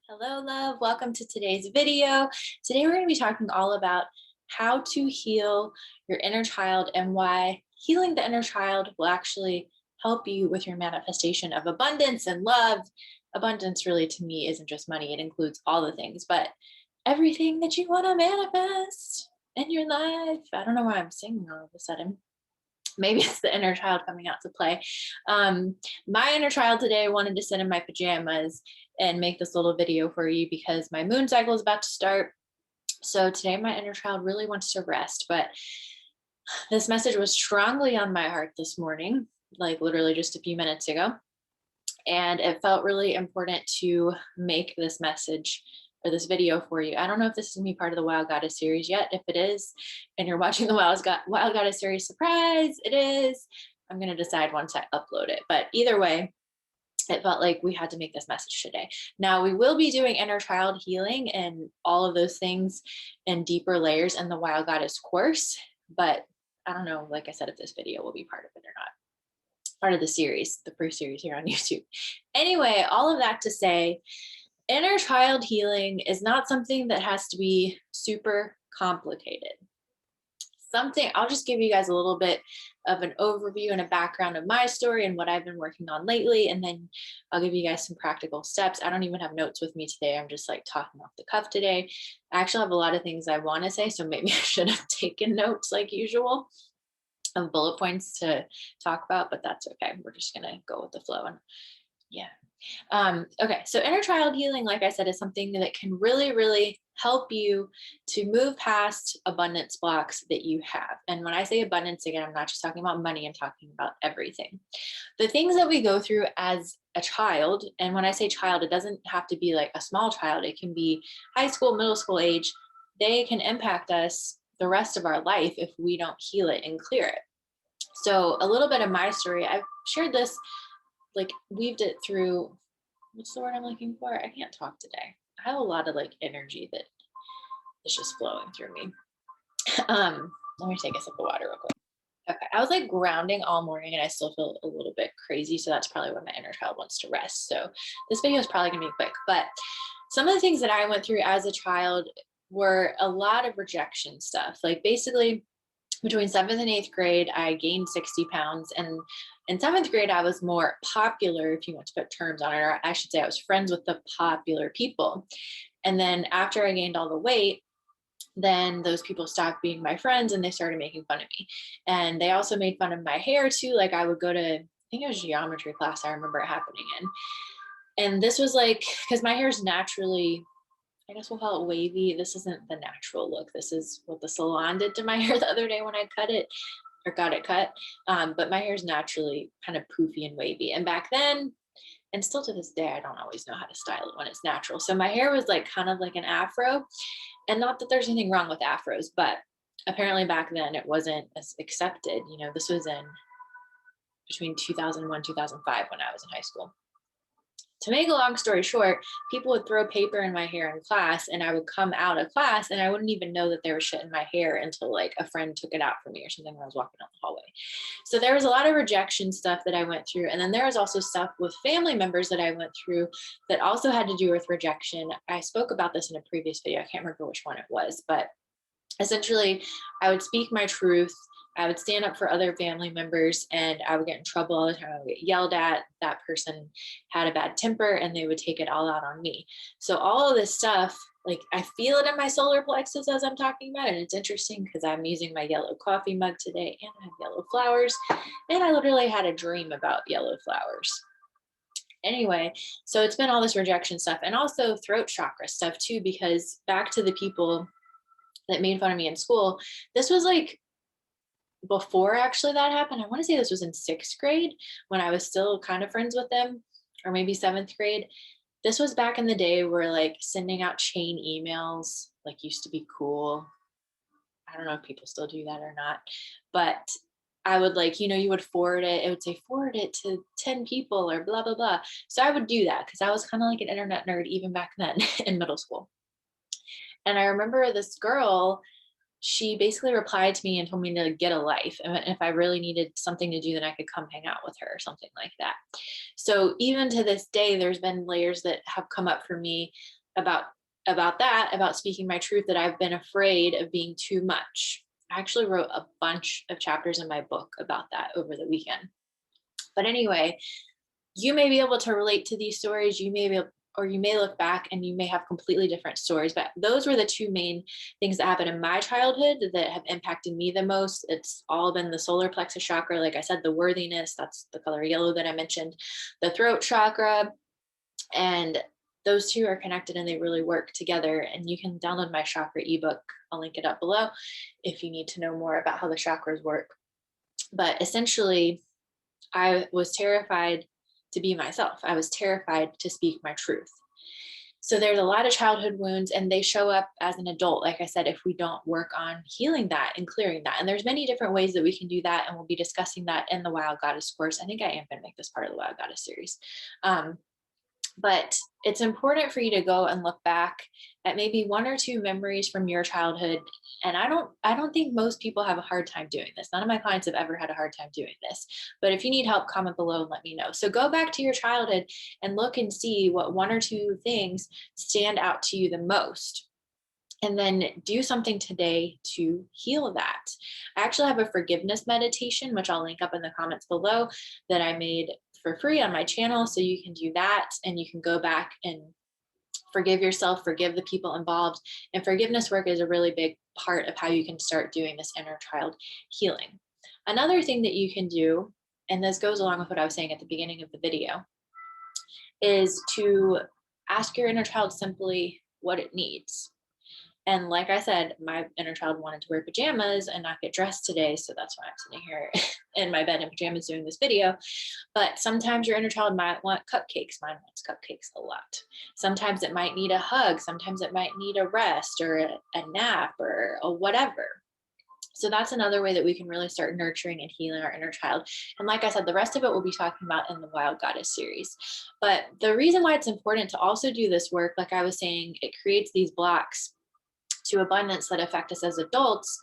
Hello, love. Welcome to today's video. Today we're going to be talking all about how to heal your inner child and why healing the inner child will actually help you with your manifestation of abundance and love. Abundance really to me isn't just money. It includes all the things, but everything that you want to manifest in your life. I don't know why I'm singing all of a sudden. Maybe it's the inner child coming out to play. My inner child today wanted to sit in my pajamas and make this little video for you because my moon cycle is about to start. So today my inner child really wants to rest, but this message was strongly on my heart this morning, like literally just a few minutes ago. And it felt really important to make this message or this video for you. I don't know if this is gonna be part of the Wild Goddess series yet. If it is, and you're watching the Wild Goddess series, surprise, it is. I'm gonna decide once I upload it. But either way, it felt like we had to make this message today. Now we will be doing inner child healing and all of those things in deeper layers in the Wild Goddess course. But I don't know, like I said, if this video will be part of it or not. Part of the series, the free series here on YouTube. Anyway, all of that to say, inner child healing is not something that has to be super complicated. I'll just give you guys a little bit of an overview and a background of my story and what I've been working on lately, and then I'll give you guys some practical steps. I don't even have notes with me today. I'm just like talking off the cuff today. I actually have a lot of things I want to say, so maybe I should have taken notes like usual of bullet points to talk about, but that's okay. We're just gonna go with the flow. And yeah. Okay, so inner child healing, like I said, is something that can really help you to move past abundance blocks that you have. And when I say abundance, again, I'm not just talking about money, I'm talking about everything. The things that we go through as a child, and when I say child, it doesn't have to be like a small child, it can be high school, middle school age. They can impact us the rest of our life if we don't heal it and clear it. So a little bit of my story, I've shared this, like weaved it through, what's the word I'm looking for? I can't talk today. I have a lot of like energy that is just flowing through me. Let me take a sip of water real quick. Okay, I was like grounding all morning and I still feel a little bit crazy. So that's probably why my inner child wants to rest. So this video is probably gonna be quick, but some of the things that I went through as a child were a lot of rejection stuff. Like basically between 7th and 8th grade, I gained 60 pounds. And in 7th grade, I was more popular, if you want to put terms on it, or I should say I was friends with the popular people. And then after I gained all the weight, then those people stopped being my friends and they started making fun of me. And they also made fun of my hair too. Like I would go to, I think it was geometry class, I remember it happening in. And this was like, because my hair is naturally, I guess we'll call it wavy. This isn't the natural look. This is what the salon did to my hair the other day when I cut it or got it cut. But my hair is naturally kind of poofy and wavy. And back then, and still to this day, I don't always know how to style it when it's natural. So my hair was like kind of like an afro. And not that there's anything wrong with afros, but apparently back then it wasn't as accepted. You know, this was in between 2001, 2005 when I was in high school. To make a long story short, people would throw paper in my hair in class and I would come out of class and I wouldn't even know that there was shit in my hair until like a friend took it out for me or something when I was walking down the hallway. So there was a lot of rejection stuff that I went through. And then there was also stuff with family members that I went through that also had to do with rejection. I spoke about this in a previous video. I can't remember which one it was, but essentially I would speak my truth. I would stand up for other family members and I would get in trouble all the time. I would get yelled at. That person had a bad temper and they would take it all out on me. So all of this stuff, like I feel it in my solar plexus as I'm talking about it. And it's interesting because I'm using my yellow coffee mug today and I have yellow flowers. And I literally had a dream about yellow flowers. Anyway, so it's been all this rejection stuff and also throat chakra stuff too, because back to the people that made fun of me in school, this was like before actually that happened. I want to say this was in 6th grade when I was still kind of friends with them, or maybe 7th grade. This was back in the day where like sending out chain emails like used to be cool. I don't know if people still do that or not, but I would like, you know, you would forward it. It would say forward it to 10 people or blah, blah, blah. So I would do that because I was kind of like an internet nerd even back then in middle school. And I remember this girl, she basically replied to me and told me to get a life. And if I really needed something to do, then I could come hang out with her or something like that. So even to this day, there's been layers that have come up for me about about speaking my truth, that I've been afraid of being too much. I actually wrote a bunch of chapters in my book about that over the weekend. But anyway, you may be able to relate to these stories. You may be able, or you may look back and you may have completely different stories, but those were the two main things that happened in my childhood that have impacted me the most. It's all been the solar plexus chakra. Like I said, the worthiness, that's the color yellow that I mentioned, the throat chakra, and those two are connected and they really work together. And you can download my chakra ebook. I'll link it up below if you need to know more about how the chakras work. But essentially, I was terrified to be myself. I was terrified to speak my truth. So there's a lot of childhood wounds, and they show up as an adult, like I said, if we don't work on healing that and clearing that. And there's many different ways that we can do that, and we'll be discussing that in the Wild Goddess course. I think I am going to make this part of the Wild Goddess series. But it's important for you to go and look back at maybe one or two memories from your childhood. And I don't think most people have a hard time doing this. None of my clients have ever had a hard time doing this. But if you need help, comment below and let me know. So go back to your childhood and look and see what one or two things stand out to you the most. And then do something today to heal that. I actually have a forgiveness meditation, which I'll link up in the comments below, that I made for free on my channel. So you can do that and you can go back and forgive yourself, forgive the people involved. And forgiveness work is a really big part of how you can start doing this inner child healing. Another thing that you can do, and this goes along with what I was saying at the beginning of the video, is to ask your inner child simply what it needs. And like I said, my inner child wanted to wear pajamas and not get dressed today. So that's why I'm sitting here in my bed in pajamas doing this video. But sometimes your inner child might want cupcakes. Mine wants cupcakes a lot. Sometimes it might need a hug. Sometimes it might need a rest or a nap or a whatever. So that's another way that we can really start nurturing and healing our inner child. And like I said, the rest of it we'll be talking about in the Wild Goddess series. But the reason why it's important to also do this work, like I was saying, it creates these blocks to abundance that affect us as adults.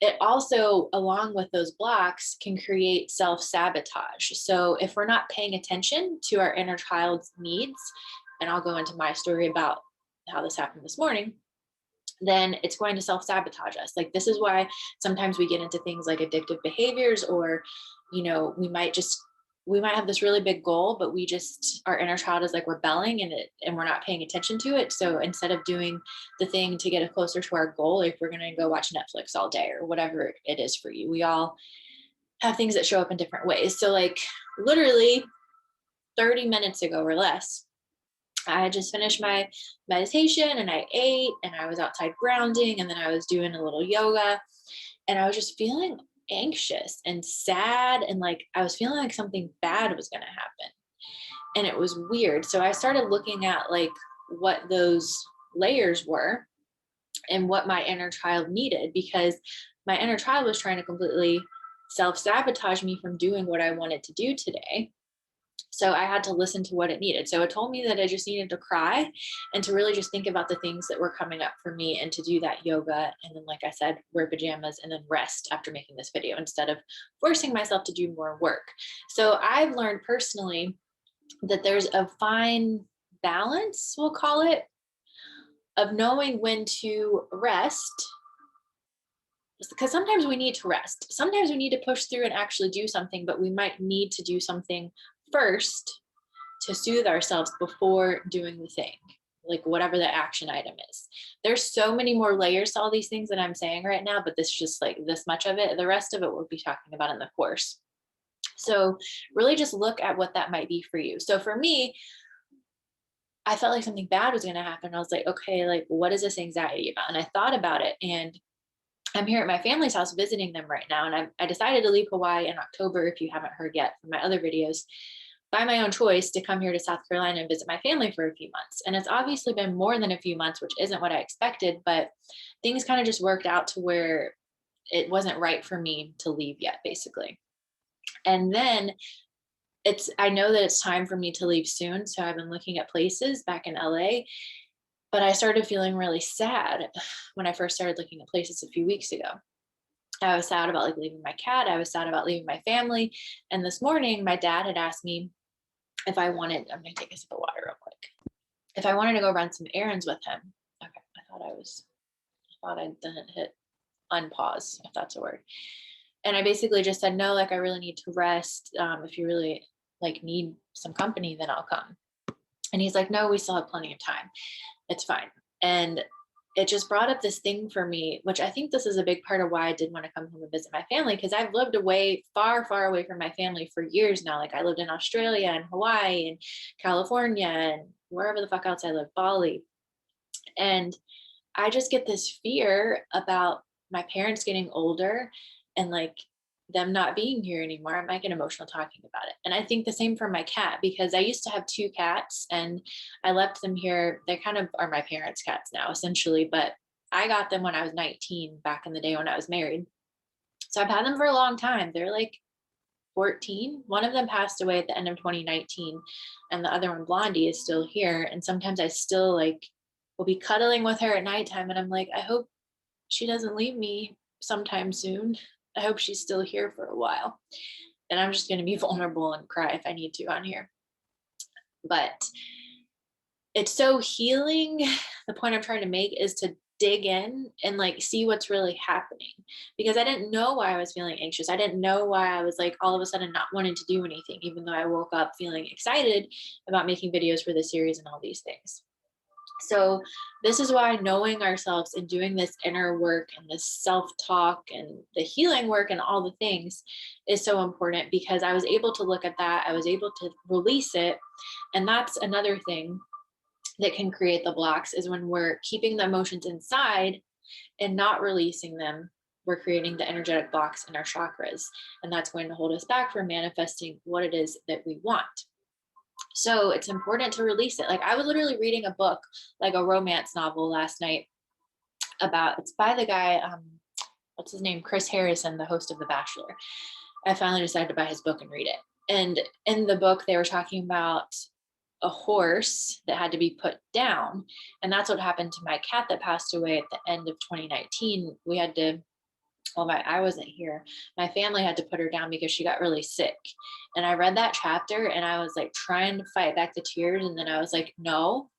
It also, along with those blocks, can create self-sabotage. So if we're not paying attention to our inner child's needs, and I'll go into my story about how this happened this morning, then it's going to self-sabotage us. Like, this is why sometimes we get into things like addictive behaviors, or, you know, we might have this really big goal, but our inner child is like rebelling and we're not paying attention to it. So instead of doing the thing to get us closer to our goal, if we're going to go watch Netflix all day or whatever it is for you, we all have things that show up in different ways. So like literally 30 minutes ago or less, I had just finished my meditation and I ate and I was outside grounding, and then I was doing a little yoga, and I was just feeling anxious and sad, and like I was feeling like something bad was going to happen. And it was weird. So I started looking at like what those layers were and what my inner child needed, because my inner child was trying to completely self-sabotage me from doing what I wanted to do today. So I had to listen to what it needed. So it told me that I just needed to cry and to really just think about the things that were coming up for me, and to do that yoga. And then, like I said, wear pajamas and then rest after making this video, instead of forcing myself to do more work. So I've learned personally that there's a fine balance, we'll call it, of knowing when to rest. Because sometimes we need to rest. Sometimes we need to push through and actually do something, but we might need to do something first to soothe ourselves before doing the thing, like whatever the action item is. There's so many more layers to all these things that I'm saying right now, but this is just like this much of it. The rest of it we'll be talking about in the course. So really just look at what that might be for you. So for me, I felt like something bad was going to happen. I was like, okay, like what is this anxiety about? And I thought about it, and I'm here at my family's house visiting them right now. And I decided to leave Hawaii in October, if you haven't heard yet from my other videos, by my own choice, to come here to South Carolina and visit my family for a few months. And it's obviously been more than a few months, which isn't what I expected, but things kind of just worked out to where it wasn't right for me to leave yet, basically. And then I know that it's time for me to leave soon. So I've been looking at places back in LA. But I started feeling really sad when I first started looking at places a few weeks ago. I was sad about like leaving my cat. I was sad about leaving my family. And this morning, my dad had asked me if I wanted, I'm going to take a sip of water real quick. If I wanted to go run some errands with him. Okay. I thought I didn't hit unpause, if that's a word. And I basically just said, no, like I really need to rest. If you really like need some company, then I'll come. And he's like, no, we still have plenty of time. It's fine. And it just brought up this thing for me, which I think this is a big part of why I did want to come home and visit my family, because I've lived away, far, far away from my family for years now. Like I lived in Australia and Hawaii and California and wherever the fuck else I live, Bali. And I just get this fear about my parents getting older and like them not being here anymore. I might get emotional talking about it. And I think the same for my cat, because I used to have two cats and I left them here. They kind of are my parents' cats now, essentially, but I got them when I was 19 back in the day when I was married. So I've had them for a long time. They're like 14. One of them passed away at the end of 2019, and the other one, Blondie, is still here. And sometimes I still like will be cuddling with her at nighttime, and I'm like, I hope she doesn't leave me sometime soon. I hope she's still here for a while. And I'm just going to be vulnerable and cry if I need to on here. But it's so healing. The point I'm trying to make is to dig in and like see what's really happening, because I didn't know why I was feeling anxious. I didn't know why I was like all of a sudden not wanting to do anything, even though I woke up feeling excited about making videos for the series and all these things. So this is why knowing ourselves and doing this inner work and this self-talk and the healing work and all the things is so important, because I was able to look at that. I was able to release it. And that's another thing that can create the blocks, is when we're keeping the emotions inside and not releasing them, we're creating the energetic blocks in our chakras. And that's going to hold us back from manifesting what it is that we want. So it's important to release it. Like I was literally reading a book, like a romance novel last night about, it's by the guy, what's his name? Chris Harrison, the host of The Bachelor. I finally decided to buy his book and read it. And in the book, they were talking about a horse that had to be put down. And that's what happened to my cat that passed away at the end of 2019. We had to, well, I wasn't here. My family had to put her down because she got really sick. And I read that chapter and I was like trying to fight back the tears. And then I was like, no,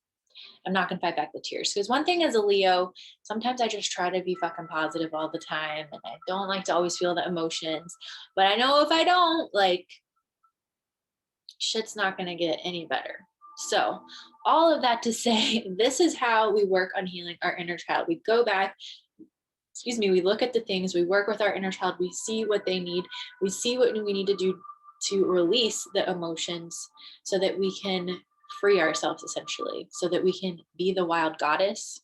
I'm not going to fight back the tears. Because one thing as a Leo, sometimes I just try to be fucking positive all the time. And I don't like to always feel the emotions. But I know if I don't, like, shit's not going to get any better. So all of that to say, this is how we work on healing our inner child. We go back, we look at the things, we work with our inner child, we see what they need, we see what we need to do to release the emotions so that we can free ourselves, essentially, so that we can be the wild goddess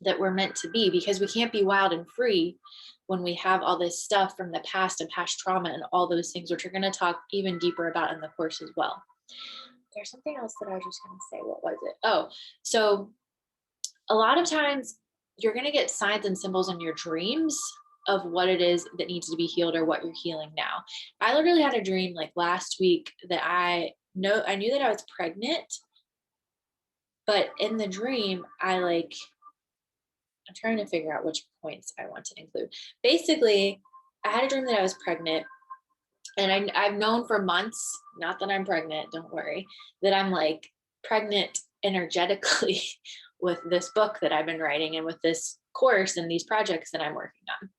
that we're meant to be, because we can't be wild and free when we have all this stuff from the past and past trauma and all those things, which we're going to talk even deeper about in the course as well. There's something else that I was just going to say. What was it? Oh, so a lot of times you're going to get signs and symbols in your dreams of what it is that needs to be healed or what you're healing now. I literally had a dream like last week that I knew that I was pregnant, but in the dream, I'm trying to figure out which points I want to include. Basically, I had a dream that I was pregnant, and I've known for months, not that I'm pregnant, don't worry, that I'm like pregnant energetically with this book that I've been writing and with this course and these projects that I'm working on.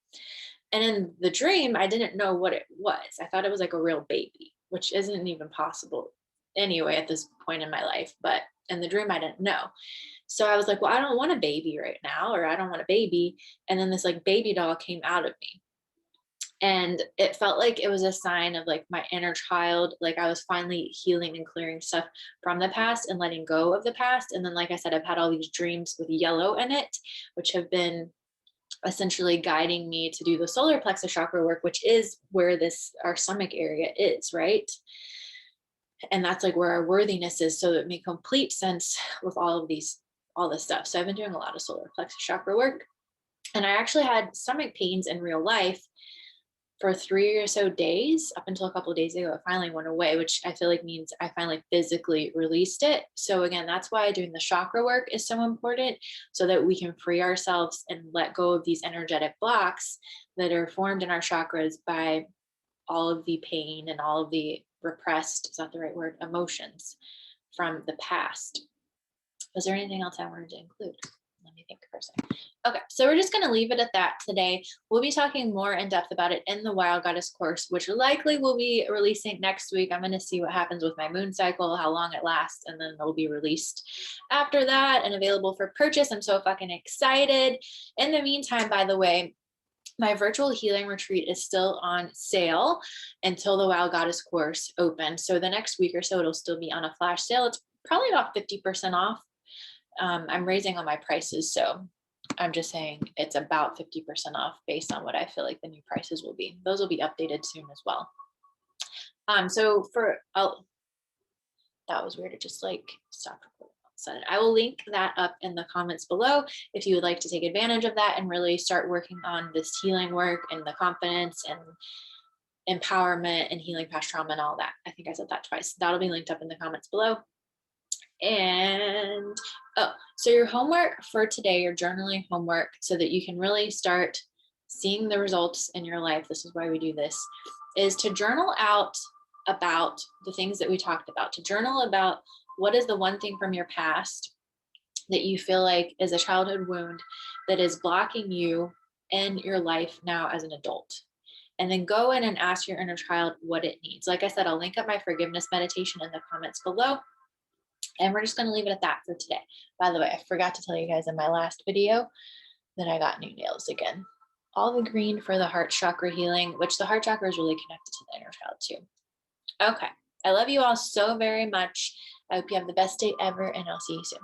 And in the dream, I didn't know what it was. I thought it was like a real baby, which isn't even possible anyway at this point in my life. But in the dream, I didn't know. So I was like, well, I don't want a baby right now, or I don't want a baby. And then this like baby doll came out of me. And it felt like it was a sign of like my inner child. Like I was finally healing and clearing stuff from the past and letting go of the past. And then, like I said, I've had all these dreams with yellow in it, which have been essentially guiding me to do the solar plexus chakra work, which is where our stomach area is, right? And that's like where our worthiness is. So it made complete sense with all this stuff. So I've been doing a lot of solar plexus chakra work. And I actually had stomach pains in real life for 3 or so days, up until a couple of days ago, it finally went away, which I feel like means I finally physically released it. So again, that's why doing the chakra work is so important, so that we can free ourselves and let go of these energetic blocks that are formed in our chakras by all of the pain and all of the repressed, is that the right word, emotions from the past. Was there anything else I wanted to include? Let me think for a second. Okay, so we're just going to leave it at that today. We'll be talking more in depth about it in the Wild Goddess course, which likely will be releasing next week. I'm going to see what happens with my moon cycle, how long it lasts, and then it'll be released after that and available for purchase. I'm so fucking excited. In the meantime, by the way, my virtual healing retreat is still on sale until the Wild Goddess course opens. So the next week or so, it'll still be on a flash sale. It's probably about 50% off. I'm raising on my prices, so I'm just saying it's about 50% off based on what I feel like the new prices will be. Those will be updated soon as well. So for, that was weird. It just like stopped recording all of a sudden. I will link that up in the comments below if you would like to take advantage of that and really start working on this healing work and the confidence and empowerment and healing past trauma and all that. I think I said that twice. That'll be linked up in the comments below. And so your homework for today, your journaling homework, so that you can really start seeing the results in your life, this is why we do this, is to journal out about the things that we talked about, to journal about what is the one thing from your past that you feel like is a childhood wound that is blocking you in your life now as an adult. And then go in and ask your inner child what it needs. Like I said, I'll link up my forgiveness meditation in the comments below. And we're just going to leave it at that for today. By the way, I forgot to tell you guys in my last video that I got new nails again. All the green for the heart chakra healing, which the heart chakra is really connected to the inner child too. Okay. I love you all so very much. I hope you have the best day ever, and I'll see you soon.